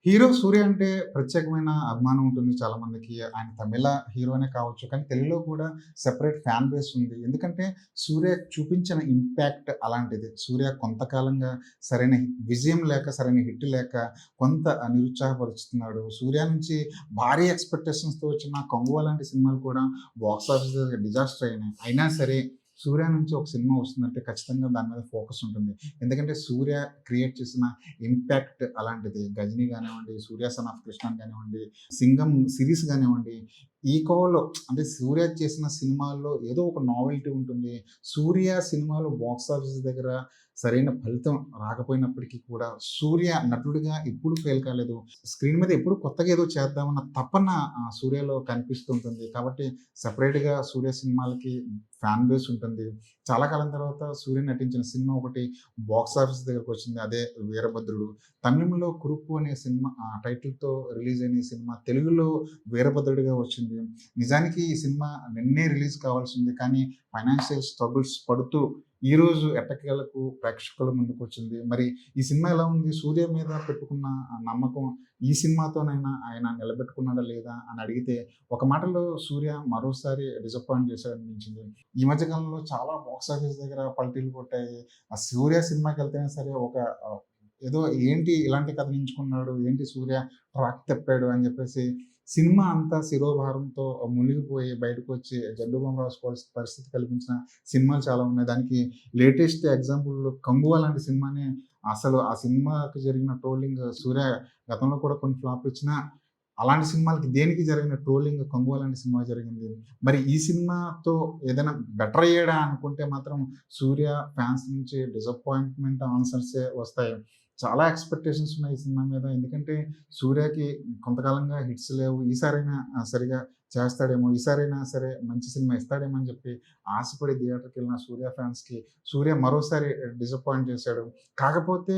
Hero 'సూర్య' అంటే ప్రత్యేకమైన అభిమానం ఉంటుంది చాలా మందికి. ఆయన తమిళ హీరోనే కావచ్చు. కానీ తెలుగులో కూడా సెపరేట్ ఫ్యాన్ బేస్ ఉంది. ఎందుకంటే 'సూర్య' చూపించిన ఇంపాక్ట్ అలాంటిది. 'సూర్య' కొంతకాలంగా సరైన విజయం లేక, సరైన హిట్ లేక కొంత నిరుత్సాహపరుస్తున్నాడు. 'సూర్య' నుంచి భారీ ఎక్స్‌పెక్టేషన్స్‌తో వచ్చిన 'కంగువ' లాంటి సినిమాలు కూడా బాక్స్ ఆఫీస్ దగ్గర డిజాస్టర్ అయినాయి. అయినా సరే 'సూర్య' నుంచి ఒక సినిమా వస్తుందంటే ఖచ్చితంగా దాని మీద ఫోకస్ ఉంటుంది. ఎందుకంటే 'సూర్య' క్రియేట్ చేసిన ఇంపాక్ట్ అలాంటిది. 'గజినీ' గానివ్వండి, 'సూర్య సన్ ఆఫ్ కృష్ణ' గానివ్వండి, 'సింగం' సిరీస్ గానివ్వండి, ఈ కోవలో అంటే 'సూర్య' చేసిన సినిమాల్లో ఏదో ఒక నావెల్టీ ఉంటుంది. 'సూర్య' సినిమాలు బాక్స్ ఆఫీస్ దగ్గర సరైన ఫలితం రాకపోయినప్పటికీ కూడా 'సూర్య' నటుడిగా ఎప్పుడు ఫెయిల్ కాలేదు. స్క్రీన్ మీద ఎప్పుడు కొత్తగా ఏదో చేద్దామన్న తపన 'సూర్యలో' కనిపిస్తుంటుంది. కాబట్టి సెపరేట్‌గా 'సూర్య' సినిమాలకి ఫ్యాన్ బేస్ ఉంటుంది. చాలా కాలం తర్వాత 'సూర్య' నటించిన సినిమా ఒకటి బాక్స్ ఆఫీస్ దగ్గరకొచ్చింది. అదే 'వీరభద్రుడు'. తమిళంలో 'కురుప్పు' అనే సినిమా టైటిల్‌తో రిలీజ్ అయిన ఈ సినిమా తెలుగులో 'వీరభద్రుడుగా' వచ్చింది. నిజానికి ఈ సినిమా నిన్నే రిలీజ్ కావాల్సింది. కానీ ఫైనాన్షియల్ స్ట్రగుల్స్ పడుతూ ఈరోజు ఎట్టకేలకు ప్రేక్షకుల ముందుకొచ్చింది. మరి ఈ సినిమా ఎలా ఉంది? 'సూర్య' మీద పెట్టుకున్న ఆ నమ్మకం ఈ సినిమాతోనైనా ఆయన నిలబెట్టుకున్నాడా లేదా అని అడిగితే ఒక మాటలో 'సూర్య' మరోసారి డిసప్పాయింట్ చేశాడనిపించింది. ఈ మధ్య కాలంలో చాలా బాక్స్ ఆఫీస్ దగ్గర పల్టీలు కొట్టాయి. ఆ 'సూర్య' సినిమాకెళ్తేనే సరే ఒక ఏదో ఏంటి ఇలాంటి కథ ఎంచుకున్నాడు, ఏంటి 'సూర్య' ట్రాక్ తప్పాడు అని చెప్పేసి సినిమా అంతా శిరోభారంతో మునిగిపోయి బయటకొచ్చి జడ్డు బాంబు రాసుకోవాల్సిన పరిస్థితి కల్పించిన సినిమాలు చాలా ఉన్నాయి. దానికి లేటెస్ట్ ఎగ్జాంపుల్ 'కంగువ' లాంటి సినిమానే అసలు ఆ సినిమాకి జరిగిన ట్రోలింగ్ 'సూర్య' గతంలో కూడా కొన్ని ఫ్లాప్‌లు ఇచ్చినా అలాంటి సినిమాలకి దేనికి జరిగిన ట్రోలింగ్ 'కంగువ' లాంటి సినిమా జరిగింది. మరి ఈ సినిమాతో ఏదైనా బెటర్ అయ్యాడా అనుకుంటే మాత్రం 'సూర్య' ఫ్యాన్స్ నుంచి డిసప్పాయింట్‌మెంట్ ఆన్సర్సే వస్తాయి. చాలా ఎక్స్‌పెక్టేషన్స్ ఉన్నాయి ఈ సినిమా మీద. ఎందుకంటే 'సూర్యకి' కొంతకాలంగా హిట్స్ లేవు. ఈసారైనా సరిగ్గా చేస్తాడేమో, ఈసారైనా సరే మంచి సినిమా ఇస్తాడేమో అని చెప్పి ఆశపడి థియేటర్‌కెళ్ళిన 'సూర్య' ఫ్యాన్స్‌కి 'సూర్య' మరోసారి డిసప్పాయింట్ చేశాడు. కాకపోతే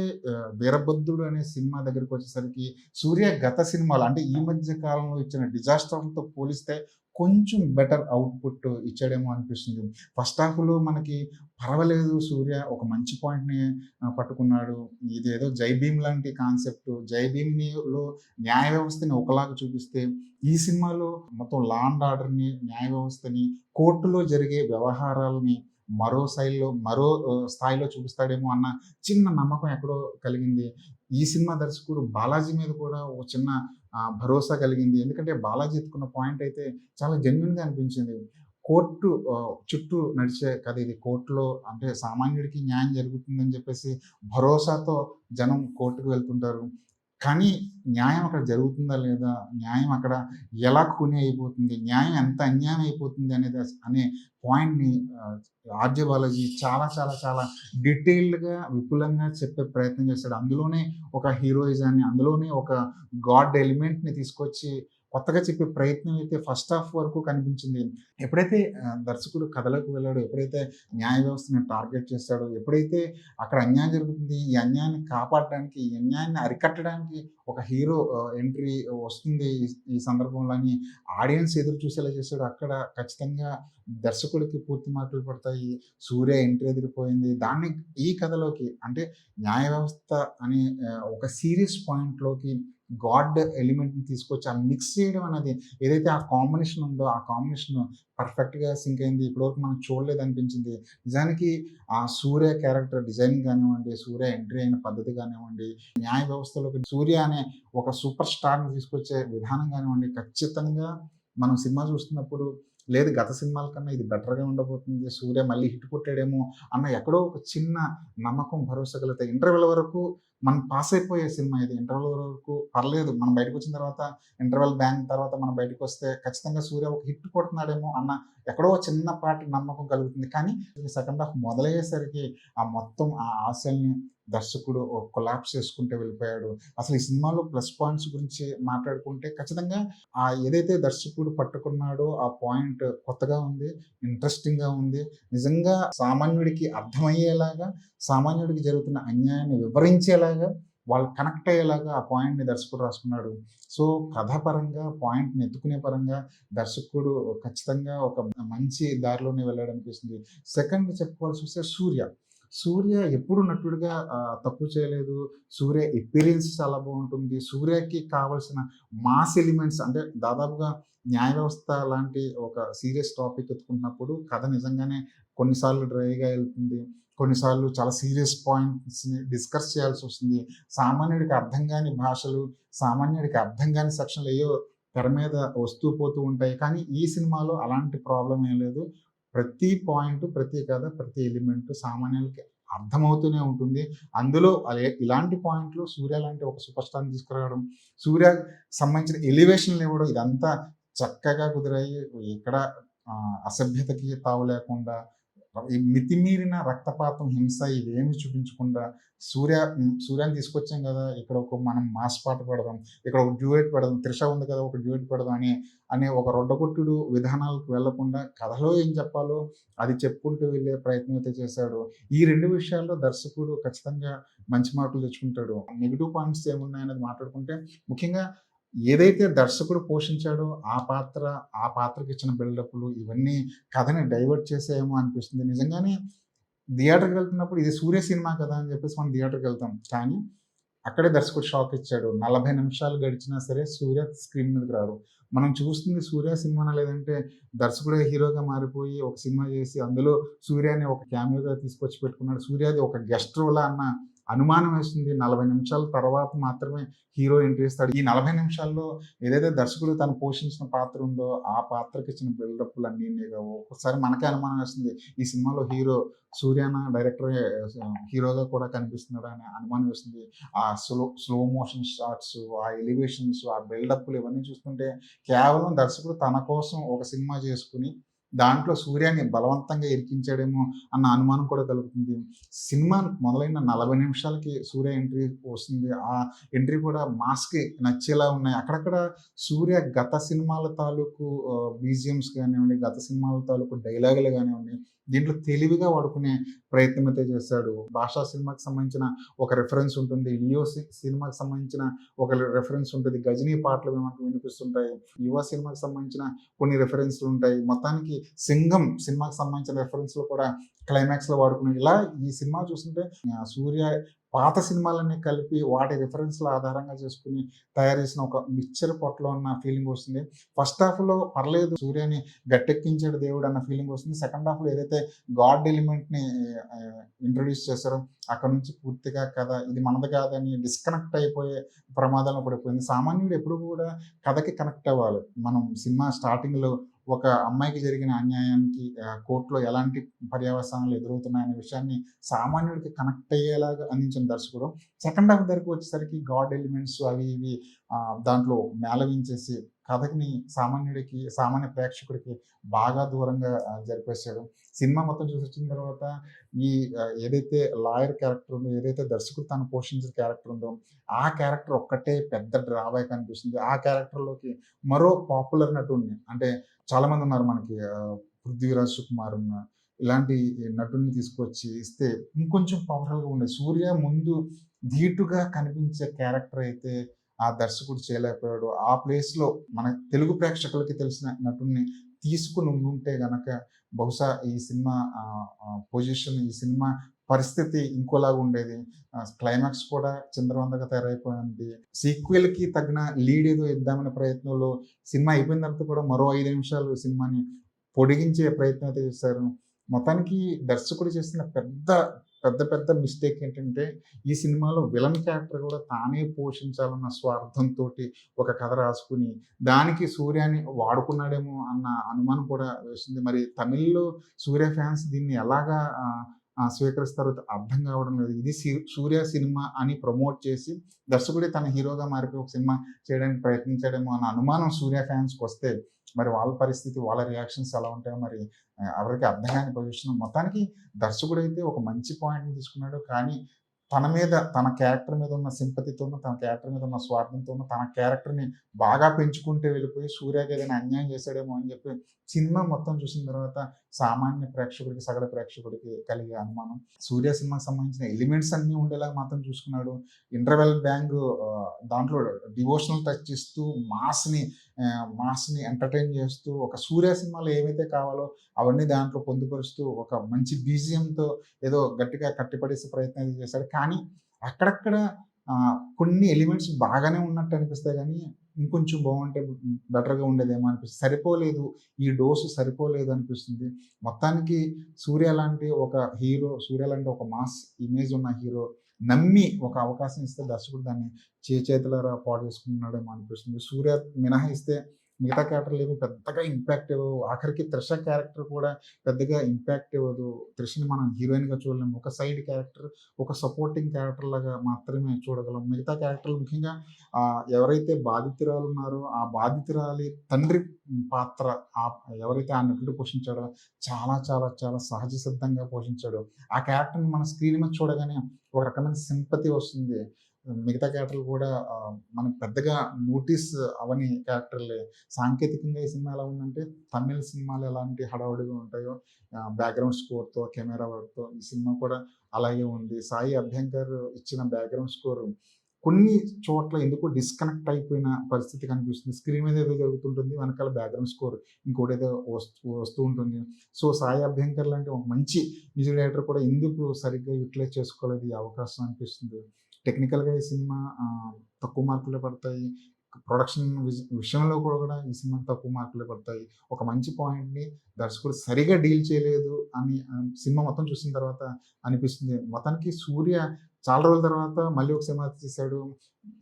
'వీరభద్రుడు' అనే సినిమా దగ్గరికొచ్చేసరికి 'సూర్య' గత సినిమాలు అంటే ఈ మధ్య కాలంలో ఇచ్చిన డిజాస్టర్‌లతో పోలిస్తే కొంచెం బెటర్ అవుట్‌పుట్ ఇచ్చాడేమో అనిపిస్తుంది. ఫస్ట్ హాఫ్‌లో మనకి పర్వాలేదు 'సూర్య' ఒక మంచి పాయింట్‌ని పట్టుకున్నాడు. ఇదేదో 'జై భీమ్' లాంటి కాన్సెప్ట్ 'జై భీమ్‌లో' న్యాయ వ్యవస్థని ఒకలాగా చూపిస్తే, ఈ సినిమాలో మొత్తం లా అండ్ ఆర్డర్‌ని, న్యాయ వ్యవస్థని, కోర్టులో జరిగే వ్యవహారాలని మరో స్థాయిలో చూపిస్తాడేమో అన్న చిన్న నమ్మకం ఎక్కడో కలిగింది. ఈ సినిమా దర్శకుడు బాలాజీ మీద కూడా ఒక చిన్న భరోసా కలిగింది. ఎందుకంటే బాలాజీ ఎత్తుకున్న పాయింట్ అయితే చాలా జెన్యూన్‌గా అనిపించింది. కోర్టు చుట్టూ నడిచే కథ ఇది. కోర్ట్‌లో అంటే సామాన్యుడికి న్యాయం జరుగుతుందని చెప్పేసి భరోసాతో జనం కోర్ట్‌కి వెళ్తుంటారు. కానీ న్యాయం అక్కడ జరుగుతుందా లేదా? న్యాయం అక్కడ ఎలా ఖూనీ అయిపోతుంది? న్యాయం ఎంత అన్యాయం అయిపోతుంది అనే పాయింట్‌ని ఆహ్, ఆర్‌జే బాలాజీ చాలా చాలా చాలా డీటెయిల్డ్‌గా, విపులంగా చెప్పే ప్రయత్నం చేశాడు. అందులోనే ఒక హీరోయిజాన్ని, అందులోనే ఒక గాడ్ ఎలిమెంట్‌ని తీసుకొచ్చి కొత్తగా చెప్పే ప్రయత్నం అయితే ఫస్ట్ హాఫ్ వరకు కనిపించింది. ఎప్పుడైతే దర్శకుడు కథలోకి వెళ్ళాడో, ఎప్పుడైతే న్యాయ వ్యవస్థని టార్గెట్ చేశాడో, ఎప్పుడైతే అక్కడ అన్యాయం జరుగుతుంది, ఈ అన్యాయాన్ని కాపాడడానికి, ఈ అన్యాయాన్ని అరికట్టడానికి ఒక హీరో ఎంట్రీ వస్తుంది ఈ సందర్భంలో అని ఆడియన్స్ ఎదురు చూసేలా చేశాడో, అక్కడ ఖచ్చితంగా దర్శకుడికి పూర్తి మార్కులు పడతాయి. 'సూర్య' ఎంట్రీ అదిరిపోయింది. దాన్ని ఈ కథలోకి అంటే న్యాయ వ్యవస్థ అనే ఒక సీరియస్ పాయింట్‌లోకి గాడ్ ఎలిమెంట్‌ని తీసుకొచ్చి ఆ మిక్స్ చేయడం అనేది ఏదైతే ఆ కాంబినేషన్ ఉందో, ఆ కాంబినేషన్ పర్ఫెక్ట్‌గా సింక్ అయింది. ఇప్పటివరకు మనం చూడలేదనిపించింది. నిజానికి ఆ 'సూర్య' క్యారెక్టర్ డిజైనింగ్ గానివ్వండి, 'సూర్య' ఎంట్రీ అయిన పద్ధతి గానివ్వండి, న్యాయ వ్యవస్థలోకి 'సూర్య' అనే ఒక సూపర్ స్టార్‌ని తీసుకొచ్చే విధానం గానివ్వండి, ఖచ్చితంగా మనం సినిమా చూస్తున్నప్పుడు లేదు గత సినిమాల కన్నా ఇది బెటర్‌గా ఉండబోతుంది. 'సూర్య' మళ్ళీ హిట్ కొట్టాడేమో అన్న ఎక్కడో ఒక చిన్న నమ్మకం, భరోసా కలుగుతాయి. ఇంటర్వెల్ వరకు మనం పాస్ అయిపోయే సినిమా ఇది. ఇంటర్వెల్ వరకు పర్లేదు. మనం బయటకొచ్చిన తర్వాత ఇంటర్వెల్ బ్యాంగ్ తర్వాత మనం బయటకొస్తే ఖచ్చితంగా 'సూర్య' ఒక హిట్ కొడుతున్నాడేమో అన్న ఎక్కడో చిన్నపాటి నమ్మకం కలుగుతుంది. కానీ సెకండ్ హాఫ్ మొదలయ్యేసరికి ఆ మొత్తం ఆ ఆశల్ని దర్శకుడు కొలాప్స్ చేసుకుంటూ వెళ్ళిపోయాడు. అసలు ఈ సినిమాలో ప్లస్ పాయింట్స్ గురించి మాట్లాడుకుంటే ఖచ్చితంగా ఏదైతే దర్శకుడు పట్టుకున్నాడో ఆ పాయింట్ కొత్తగా ఉంది. ఇంట్రెస్టింగ్‌గా ఉంది. నిజంగా సామాన్యుడికి అర్థమయ్యేలాగా, సామాన్యుడికి జరుగుతున్న అన్యాయాన్ని వివరించేలాగా, వాళ్ళు కనెక్ట్ అయ్యేలాగా ఆ పాయింట్‌ని దర్శకుడు రాసుకున్నాడు. సో, కథాపరంగా, పాయింట్‌ని ఎత్తుకునే పరంగా దర్శకుడు ఖచ్చితంగా ఒక మంచి దారిలోనే వెళ్ళాడనిపిస్తుంది. సెకండ్ చెప్పుకోవాల్సొస్తే 'సూర్య'. సూర్య ఎప్పుడు నటుడిగా తక్కువ చేయలేదు. సూర్య అపియరెన్స్ చాలా బావుంటుంది. సూర్యకి కావాల్సిన మాస్ ఎలిమెంట్స్ అంటే దాదాపుగా న్యాయ వ్యవస్థ లాంటి ఒక సీరియస్ టాపిక్ ఎత్తుకున్నప్పుడు కథ నిజంగానే కొన్నిసార్లు డ్రైగా ఎళ్తుంది. కొన్నిసార్లు చాలా సీరియస్ పాయింట్స్‌ని డిస్కస్ చేయాల్సొస్తుంది. సామాన్యుడికి అర్థం గాని భాషలు, సామాన్యుడికి అర్థం గాని సెక్షన్‌లు ఏయో తెర మీద వస్తూ పోతూ ఉంటాయి. కానీ ఈ సినిమాలో అలాంటి ప్రాబ్లమ్ ఏం లేదు. ప్రతి పాయింట్, ప్రతి కథ, ప్రతి ఎలిమెంట్ సామాన్యులకి అర్థమవుతూనే ఉంటుంది. అందులో ఇలాంటి పాయింట్‌లో సూర్య లాంటి ఒక సూపర్ స్టార్‌ని తీసుకురావడం, సూర్య సంబంధించిన ఎలివేషన్‌లు ఇవ్వడం ఇదంతా చక్కగా కుదిరాయి. ఎక్కడ అసభ్యతకి తావు లేకుండా, ఈ మితిమీరిన రక్తపాతం, హింస ఇవేమి చూపించకుండా సూర్యాని తీసుకొచ్చాం గదా! ఇక్కడ ఒక మనం మాస్ పాట పెడదాం. ఇక్కడ ఒక డ్యూయెట్ పెడదాం. 'త్రిష' ఉంది కదా! ఒక డ్యూయెట్ పెడదాం అనే ఒక రొడ్డగొట్టుడు విధానాలకు వెళ్ళకుండా కథలో ఏం చెప్పాలో అది చెప్పుకుంటూ వెళ్ళే ప్రయత్నం అయితే చేశాడు. ఈ 2 విషయాల్లో దర్శకుడు ఖచ్చితంగా మంచి మార్కులు తెచ్చుకుంటాడు. నెగెటివ్ పాయింట్స్ ఏమున్నాయనేది మాట్లాడుకుంటే ముఖ్యంగా ఏదైతే దర్శకుడు పోషించాడో ఆ పాత్రకిచ్చిన బిల్డప్‌లు ఇవన్నీ కథని డైవర్ట్ చేసాయేమో అనిపిస్తుంది. నిజంగానే థియేటర్‌కెళ్తున్నప్పుడు ఇది 'సూర్య' సినిమా కదా! అని చెప్పేసి మనం థియేటర్‌కెళ్తాం. కానీ అక్కడే దర్శకుడు షాక్ ఇచ్చాడు. 40 నిమిషాలు గడిచినా సరే సూర్య స్క్రీన్ మీదకి రాడు. మనం చూస్తుంది సూర్య సినిమానా లేదంటే దర్శకుడే హీరోగా మారిపోయి ఒక సినిమా చేసి అందులో సూర్యని ఒక క్యామియోగా తీసుకొచ్చి పెట్టుకున్నాడు. సూర్యది ఒక గెస్ట్ రోలా అన్న అనుమానం వేస్తుంది. 40 నిమిషాల తర్వాత మాత్రమే హీరో ఎంట్రీ ఇస్తాడు. ఈ 40 నిమిషాల్లో ఏదైతే దర్శకుడు తను పోషించిన పాత్ర ఉందో ఆ పాత్రకి ఇచ్చిన బిల్డప్‌లన్నీ ఒక్కోసారి మనకే అనుమానం వేస్తుంది. ఈ సినిమాలో హీరో సూర్యనా డైరెక్టరే హీరోగా కూడా కనిపిస్తున్నాడా అనే అనుమానం వేస్తుంది. ఆ స్లో మోషన్ షాట్స్, ఆ ఎలివేషన్స్, ఆ బిల్డప్‌లు ఇవన్నీ చూస్తుంటే కేవలం దర్శకుడు తన కోసం ఒక సినిమా చేసుకొని, దాంట్లో సూర్యాని బలవంతంగా ఇరికించాడేమో అన్న అనుమానం కూడా కలుగుతుంది. సినిమా మొదలైన 40 నిమిషాలకి సూర్య ఎంట్రీ వస్తుంది. ఆ ఎంట్రీ కూడా మాస్‌కి నచ్చేలా ఉన్నాయి. అక్కడక్కడ సూర్య గత సినిమాల తాలూకు బీజీఎమ్స్ కానివ్వండి, గత సినిమాల తాలూకు డైలాగులు గానివ్వండి, దీంట్లో తెలివిగా వాడుకునే ప్రయత్నం అయితే చేశాడు. 'భాషా' సినిమాకి సంబంధించిన ఒక రిఫరెన్స్ ఉంటుంది. 'లియో' సినిమాకి సంబంధించిన ఒక రిఫరెన్స్ ఉంటది. 'గజినీ' పాటలు మనకు వినిపిస్తుంటాయి. 'యువ' సినిమాకి సంబంధించిన కొన్ని రిఫరెన్స్‌లుంటాయి. మొత్తానికి 'సింగం' సినిమాకి సంబంధించిన రిఫరెన్స్‌లు కూడా క్లైమాక్స్‌లో వాడుకున్నాడు. ఇలా ఈ సినిమా చూస్తుంటే సూర్య పాత సినిమాలన్నీ కలిపి వాటి రిఫరెన్స్‌ల ఆధారంగా చేసుకొని తయారు చేసిన ఒక మిక్చర్ పొట్టలో ఉన్న ఫీలింగ్ వస్తుంది. ఫస్ట్ హాఫ్‌లో పర్లేదు సూర్యని గట్టెక్కించాడు దేవుడు అన్న ఫీలింగ్ వస్తుంది. సెకండ్ హాఫ్‌లో ఏదైతే గాడ్ ఎలిమెంట్‌ని ఇంట్రొడ్యూస్ చేశారో అక్కడి నుంచి పూర్తిగా కథ ఇది మనది కాదని డిస్కనెక్ట్ అయిపోయే ప్రమాదంలో పడిపోయింది. సామాన్యుడు ఎప్పుడు కూడా కథకి కనెక్ట్ అవ్వాలి. మనం సినిమా స్టార్టింగ్‌లో ఒక అమ్మాయికి జరిగిన అన్యాయానికి కోర్ట్‌లో ఎలాంటి పర్యవసానాలు ఎదురవుతున్నాయనే విషయాన్ని సామాన్యుడికి కనెక్ట్ అయ్యేలాగా అందించిన దర్శకుడు. సెకండ్ హాఫ్ దగ్గరికి వచ్చేసరికి గాడ్ ఎలిమెంట్స్ అవి ఇవి దాంట్లో మేళవించేసి కథని సామాన్యుడికి, సామాన్య ప్రేక్షకుడికి బాగా దూరంగా జరిపేశాడు. సినిమా మొత్తం చూసొచ్చిన తర్వాత ఈ ఏదైతే లాయర్ క్యారెక్టర్ ఉందో, ఏదైతే దర్శకుడు తను పోషించిన క్యారెక్టర్ ఉందో, ఆ క్యారెక్టర్ ఒక్కటే పెద్ద డ్రాబ్యాక్ అనిపిస్తుంది. ఆ క్యారెక్టర్‌లోకి మరో పాపులర్ నటుడిని అంటే చాలామంది ఉన్నారు మనకి 'పృథ్వీరాజ్ సుకుమార్' ఇలాంటి నటుడిని తీసుకొచ్చి ఇస్తే ఇంకొంచెం పవర్‌ఫుల్‌గా ఉండేది. సూర్య ముందు ధీటుగా కనిపించే క్యారెక్టర్ అయితే ఆ దర్శకుడు చేయలేకపోయాడు. ఆ ప్లేస్‌లో మన తెలుగు ప్రేక్షకులకి తెలిసిన నటుడిని తీసుకొని ఉండుంటే గనక బహుశా ఈ సినిమా పొజిషన్ ఈ సినిమా పరిస్థితి ఇంకోలాగా ఉండేది. క్లైమాక్స్ కూడా చిందరవందరగా తయారైపోయింది. సీక్వెల్‌కి తగిన లీడ్ ఏదో ఇద్దామనే ప్రయత్నంలో సినిమా అయిపోయిన తర్వాత కూడా మరో 5 నిమిషాలు సినిమాని పొడిగించే ప్రయత్నం అయితే చేశారు. మొత్తానికి దర్శకుడు చేసిన పెద్ద మిస్టేక్ ఏంటంటే, ఈ సినిమాలో విలన్ క్యారెక్టర్ కూడా తానే పోషించాలన్న స్వార్థంతోటి ఒక కథ రాసుకొని, దానికి సూర్యని వాడుకున్నాడేమో అన్న అనుమానం కూడా వేసింది. మరి తమిళ్‌లో సూర్య ఫ్యాన్స్ దీన్ని ఎలాగా స్వీకరిస్తారో అర్థం కావడం లేదు. ఇది సూర్య సినిమా అని ప్రమోట్ చేసి, దర్శకుడే తన హీరోగా మారిపోయి ఒక సినిమా చేయడానికి ప్రయత్నించాడేమో అన్న అనుమానం సూర్య ఫ్యాన్స్‌కొస్తే, మరి వాళ్ళ పరిస్థితి, వాళ్ళ రియాక్షన్స్ ఎలా ఉంటాయో మరి ఎవరికీ అర్థం కాని పొజిషన్. మొత్తానికి దర్శకుడైతే ఒక మంచి పాయింట్‌ని తీసుకున్నాడు. కానీ తన క్యారెక్టర్ మీద ఉన్న సింపతితోనో, తన క్యారెక్టర్ మీద ఉన్న స్వార్థంతోనో, తన క్యారెక్టర్‌ని బాగా పెంచుకుంటూ వెళ్ళిపోయి సూర్యకి ఏదైనా అన్యాయం చేశాడేమో అని చెప్పి సినిమా మొత్తం చూసిన తర్వాత సామాన్య ప్రేక్షకుడికి, సగటు ప్రేక్షకుడికి కలిగే అనుమానం. సూర్య సినిమాకి సంబంధించిన ఎలిమెంట్స్ అన్నీ ఉండేలాగా మాత్రం చూసుకున్నాడు. ఇంటర్వెల్ బ్యాంగ్ దాంట్లో డివోషనల్ టచ్ ఇస్తూ మాస్‌ని ఎంటర్‌టైన్ చేస్తూ, ఒక సూర్య సినిమాలో ఏవైతే కావాలో అవన్నీ దాంట్లో పొందుపరుస్తూ, ఒక మంచి బీజీఎంతో ఏదో గట్టిగా కట్టిపడేసే ప్రయత్నం అయితే చేశాడు. కానీ అక్కడక్కడ కొన్ని ఎలిమెంట్స్ బాగానే ఉన్నట్టు అనిపిస్తాయి గానీ, ఇంకొంచెం బావుంటే బెటర్‌గా ఉండేదేమో అనిపిస్తుంది. సరిపోలేదు. ఈ డోస్ సరిపోలేదు అనిపిస్తుంది. మొత్తానికి సూర్య లాంటి ఒక మాస్ ఇమేజ్ ఉన్న హీరో నమ్మి ఒక అవకాశం ఇస్తే దర్శకుడు దాన్ని చేతులారా పాడు చేసుకుంటున్నాడేమో అనిపిస్తుంది. సూర్య మినహాయిస్తే మిగతా క్యారెక్టర్‌లేమి పెద్దగా ఇంపాక్ట్ ఇవ్వవు. ఆఖరికి త్రిష క్యారెక్టర్ కూడా పెద్దగా ఇంపాక్ట్ ఇవ్వదు. త్రిషని మనం హీరోయిన్‌గా చూడలేము. ఒక సైడ్ క్యారెక్టర్, ఒక సపోర్టింగ్ క్యారెక్టర్ లాగా మాత్రమే చూడగలం. మిగతా క్యారెక్టర్లు ముఖ్యంగా ఎవరైతే బాధితురాలున్నారో, ఆ బాధితురాలి తండ్రి పాత్ర ఎవరైతే ఆ నటుడు పోషించాడో చాలా చాలా చాలా సహజ సిద్ధంగా పోషించాడు. ఆ క్యారెక్టర్‌ని మనం స్క్రీన్ మీద చూడగానే ఒక రకమైన సింపతి వస్తుంది. మిగతా క్యారెక్టర్లు కూడా మనకు పెద్దగా నోటీస్ అవ్వని క్యారెక్టర్‌లే. సాంకేతికంగా ఈ సినిమా ఎలా ఉందంటే, తమిళ్ సినిమాలు ఎలాంటి హడావుడిగా ఉంటాయో బ్యాక్‌గ్రౌండ్ స్కోర్‌తో, కెమెరా వర్క్‌తో ఈ సినిమా కూడా అలాగే ఉంది. సాయి అభ్యంకర్ ఇచ్చిన బ్యాక్‌గ్రౌండ్ స్కోర్ కొన్ని చోట్ల ఎందుకో డిస్కనెక్ట్ అయిపోయిన పరిస్థితి కనిపిస్తుంది. స్క్రీన్ మీద ఏదో జరుగుతుంటుంది. వెనకాల బ్యాక్‌గ్రౌండ్ స్కోర్ ఇంకోటేదో వస్తూ ఉంటుంది. సో, సాయి అభ్యంకర్ లాంటి ఒక మంచి మ్యూజిక్ డైరెక్టర్ కూడా ఎందుకు సరిగ్గా యుటిలైజ్ చేసుకోలేదు ఈ అవకాశం అనిపిస్తుంది. టెక్నికల్‌గా ఈ సినిమా తక్కువ మార్కులే పడతాయి. ప్రొడక్షన్ విషయంలో కూడా ఈ సినిమాకి తక్కువ మార్కులే పడతాయి. ఒక మంచి పాయింట్‌ని దర్శకుడు సరిగ్గా డీల్ చేయలేదు అని సినిమా మొత్తం చూసిన తర్వాత అనిపిస్తుంది. మొత్తానికి సూర్య చాలా రోజుల తర్వాత మళ్ళీ ఒక సినిమా తీశాడు.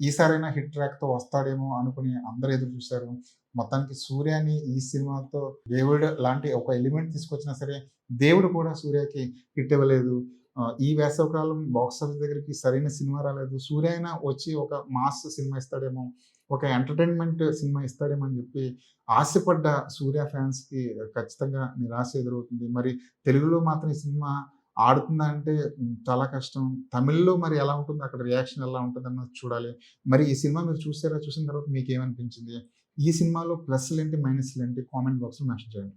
ఈసారైనా హిట్ ట్రాక్‌తో వస్తాడేమో అనుకుని అందరూ ఎదురు చూసారు. మొత్తానికి సూర్యని ఈ సినిమాతో దేవుడు లాంటి ఒక ఎలిమెంట్ తీసుకొచ్చినా సరే, దేవుడు కూడా సూర్యకి హిట్ ఇవ్వలేదు. ఈ వేసవికాలం బాక్స్ ఆఫీస్ దగ్గరికి సరైన సినిమా రాలేదు. సూర్య అయినా వచ్చి ఒక మాస్ సినిమా ఇస్తాడేమో, ఒక ఎంటర్‌టైన్‌మెంట్ సినిమా ఇస్తాడేమో అని చెప్పి ఆశపడ్డ సూర్య ఫ్యాన్స్‌కి ఖచ్చితంగా నిరాశ ఎదురవుతుంది. మరి తెలుగులో మాత్రం ఈ సినిమా ఆడుతుందా అంటే చాలా కష్టం. తమిళ్‌లో మరి ఎలా ఉంటుందో, అక్కడ రియాక్షన్ ఎలా ఉంటుందన్నది చూడాలి. మరి ఈ సినిమా మీరు చూసారా? చూసిన తర్వాత మీకేమనిపించింది? ఈ సినిమాలో ప్లస్‌లేంటి? మైనస్‌లేంటి? కామెంట్ బాక్స్‌లో మెన్షన్ చేయండి.